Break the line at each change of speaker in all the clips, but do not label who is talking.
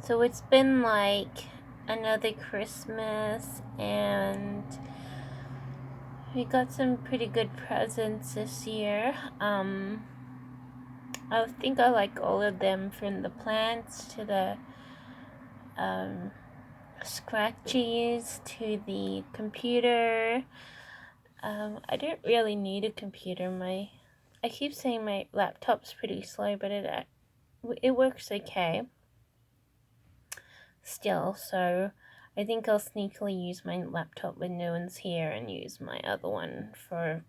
So it's been like another Christmas, and we got some pretty good presents this year. I think I like all of them, from the plants to the um, scratchies to the computer. I don't really need a computer. I keep saying my laptop's pretty slow, but it works okay still. So I think I'll sneakily use my laptop when no one's here and use my other one for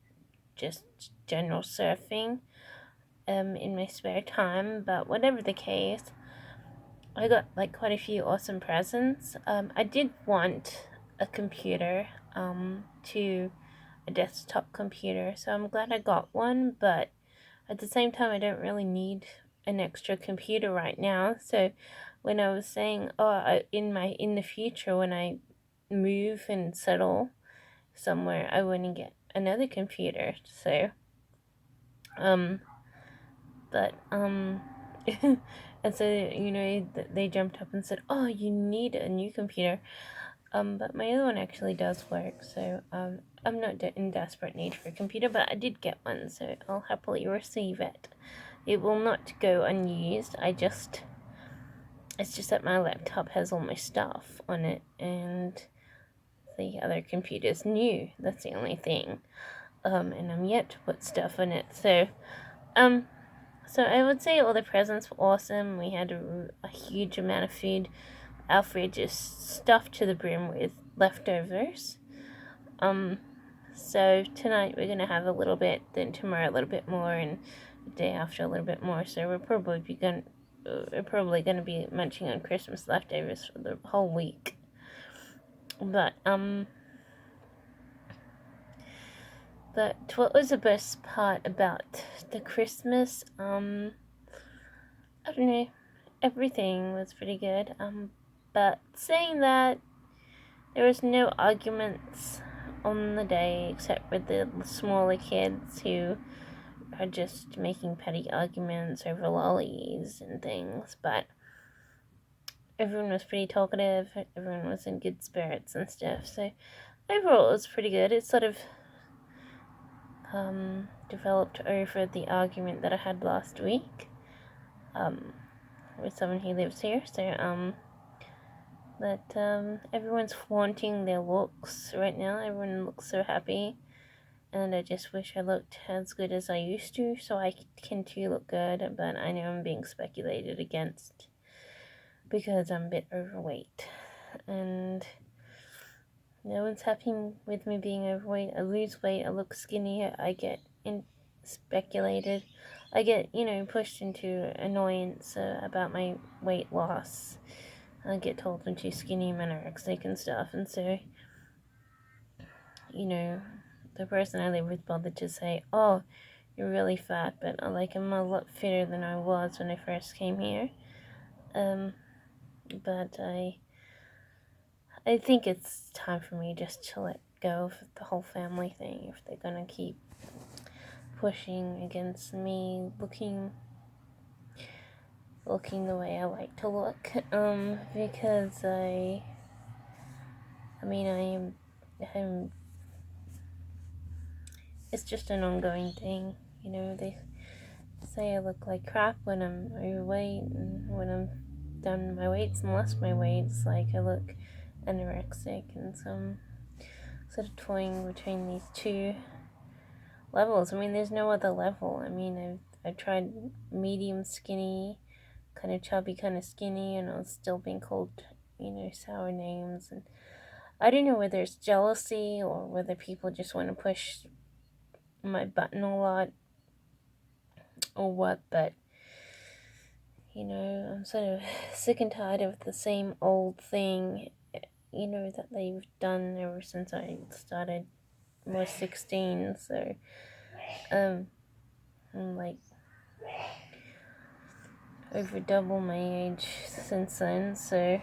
just general surfing in my spare time. But whatever the case, I got like quite a few awesome presents. I did want a computer, to a desktop computer, so I'm glad I got one, but at the same time I don't really need an extra computer right now. So when I was saying, in the future, when I move and settle somewhere, I want to get another computer. So um but and so they jumped up and said, "Oh, you need a new computer." But my other one actually does work, so I'm not in desperate need for a computer, but I did get one, so I'll happily receive it. It will not go unused. It's just that my laptop has all my stuff on it, and the other computer's new. That's the only thing. And I'm yet to put stuff on it. So I would say all the presents were awesome. We had a huge amount of food. Our fridge is stuffed to the brim with leftovers. So tonight we're gonna have a little bit, then tomorrow a little bit more, and the day after a little bit more. So we're probably gonna be munching on Christmas leftovers for the whole week. But what was the best part about the Christmas? I don't know. Everything was pretty good. But saying that, there was no arguments on the day except with the smaller kids who are just making petty arguments over lollies and things. But everyone was pretty talkative. Everyone was in good spirits and stuff. So overall, it was pretty good. It sort of developed over the argument that I had last week with someone who lives here. So everyone's flaunting their looks right now. Everyone looks so happy, and I just wish I looked as good as I used to, so I can too look good. But I know I'm being speculated against because I'm a bit overweight, and no one's happy with me being overweight. I lose weight, I look skinny, I get speculated. I get, pushed into annoyance about my weight loss. I get told I'm too skinny, I'm anorexic and stuff, and so, the person I live with bothered to say, "Oh, you're really fat," but I'm a lot fitter than I was when I first came here. But I think it's time for me just to let go of the whole family thing if they're gonna keep pushing against me looking the way I like to look. Because I am. It's just an ongoing thing, They say I look like crap when I'm overweight, and when I'm done my weights and lost my weight, it's like I look anorexic, and so I'm sort of toying between these two levels. There's no other level. I've tried medium skinny, kind of chubby, kind of skinny, and I was still being called, sour names. And I don't know whether it's jealousy or whether people just want to push my button a lot or what, but I'm sort of sick and tired of the same old thing, that they've done ever since I was 16. So I'm like over double my age since then, so,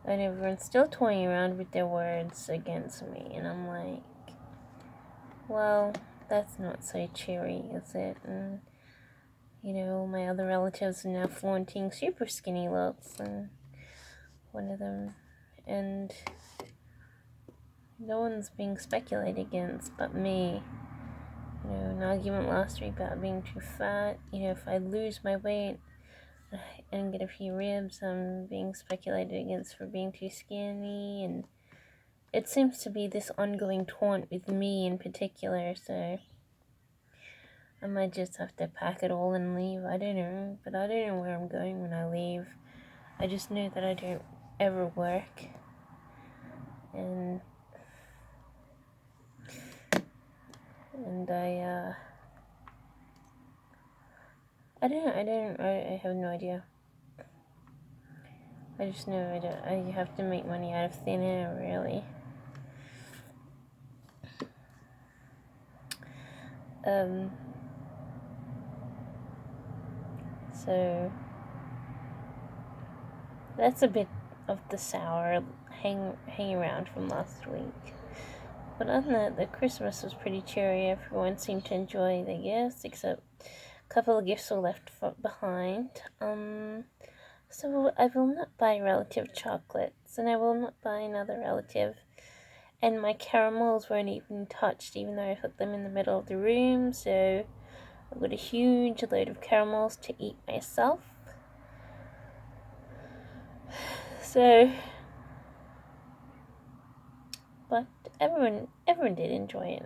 and everyone's still toying around with their words against me, and I'm like, well, that's not so cheery, is it? And my other relatives are now flaunting super skinny looks, and one of them, and no one's being speculated against but me. An argument last week about being too fat. If I lose my weight and get a few ribs, I'm being speculated against for being too skinny, and it seems to be this ongoing taunt with me in particular, so I might just have to pack it all and leave. I don't know, but I don't know where I'm going when I leave. I just know that I don't ever work, and I have no idea. I just know I have to make money out of thin air, really. So that's a bit of the sour hang around from last week. But other than that, the Christmas was pretty cheery. Everyone seemed to enjoy their gifts, except a couple of gifts were left behind. So I will not buy relative chocolates, and I will not buy another relative. And my caramels weren't even touched, even though I put them in the middle of the room. So I've got a huge load of caramels to eat myself. So, but everyone did enjoy it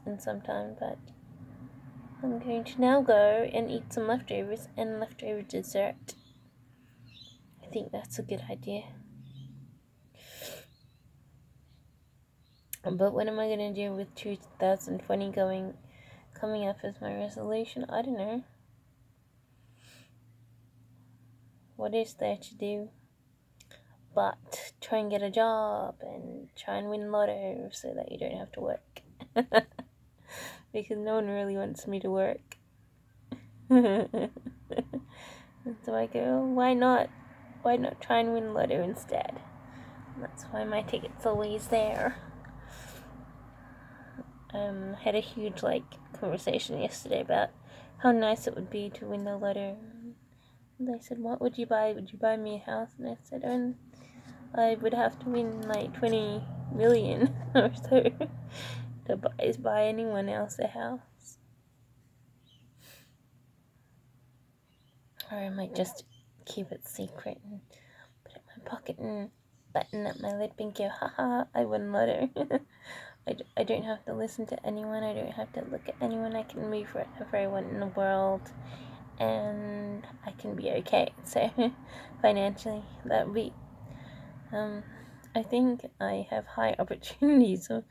in some time. But I'm going to now go and eat some leftovers and leftover dessert. I think that's a good idea. But what am I going to do with 2020 coming up as my resolution? I don't know. What is there to do but try and get a job and try and win lotto so that you don't have to work? Because no one really wants me to work. So I go, why not? Why not try and win lotto instead? And that's why my ticket's always there. Had a huge conversation yesterday about how nice it would be to win the lotto. And they said, what would you buy? Would you buy me a house? And I said, I would have to win 20 million or so to buy anyone else a house. Or I might just keep it secret and put it in my pocket and button up my lip and go, haha, I won lotto. I don't have to listen to anyone. I don't have to look at anyone. I can move wherever I want in the world, and I can be okay. So financially, that would be. I think I have high opportunities of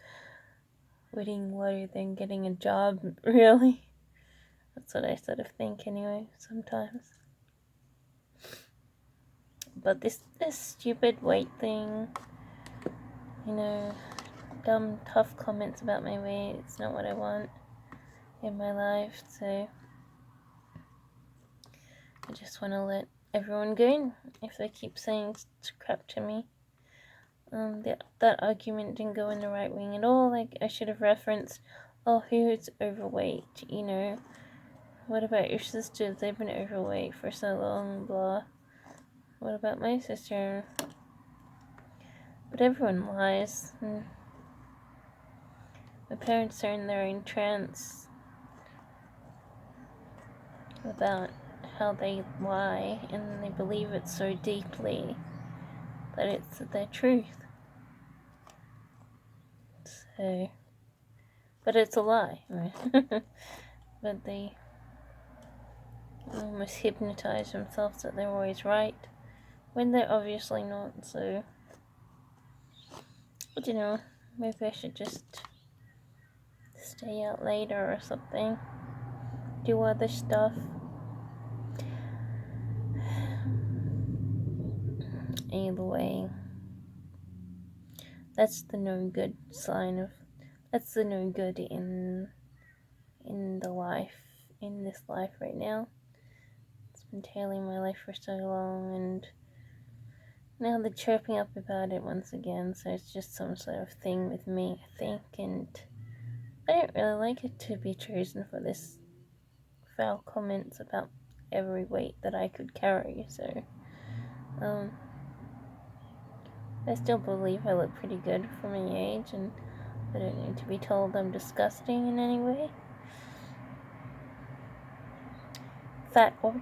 winning lotto than getting a job. Really, that's what I sort of think anyway. Sometimes, but this stupid weight thing, dumb, tough comments about my weight. It's not what I want in my life, so I just want to let everyone go if they keep saying crap to me. That argument didn't go in the right wing at all. I should have referenced, who's overweight, What about your sisters? They've been overweight for so long, blah. What about my sister? But everyone lies. My parents are in their own trance about how they lie, and they believe it so deeply that it's their truth. So, but it's a lie. But they almost hypnotize themselves that they're always right when they're obviously not. So, but maybe I should just stay out later or something, do other stuff. Either way, that's the no good that's the no good in this life right now. It's been tailing my life for so long, and now they're chirping up about it once again, so it's just some sort of thing with me, I think, and I don't really like it to be chosen for this foul comments about every weight that I could carry, so I still believe I look pretty good for my age, and I don't need to be told I'm disgusting in any way. Fat or